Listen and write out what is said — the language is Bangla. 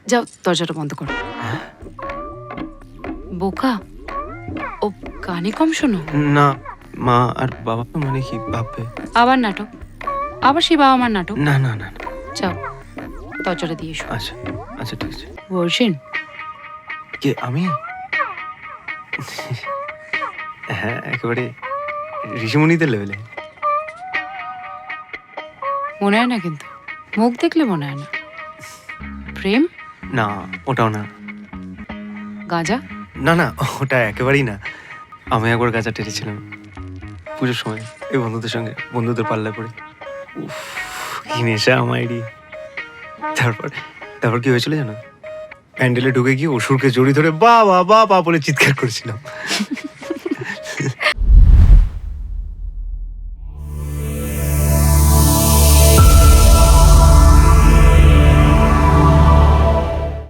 যাও দরজাটা বন্ধ করো। বোকা, ও কানে কম শোনো। না মা আর বাবা মানে কি ভাববে? আবার নাটক, আবার সেই বাবা মার নাটক। না না না না। যাও দরজাটা দিয়ে এসো। আচ্ছা আচ্ছা ঠিক আছে। বর্ষিন, কে আমি? হ্যাঁ একেবারে ঋষিমুনিদের লেভেলে। মনে হয় না কিন্তু, মুখ দেখলে মনে হয় না। প্রেম? না ওটাও না। গাঁজা? না না ওটা একেবারেই না। আমি একবার গাঁজা টেরেছিলাম পুজোর সময় এই বন্ধুদের সঙ্গে, বন্ধুদের পাল্লায় পড়ে। উফ কি নেশা আমারই। তারপর তারপর কি হয়েছিল জানো? প্যান্ডেলে ঢুকে গিয়ে অসুরকে জড়ি ধরে বাবা বাবা বলে চিৎকার করেছিলাম।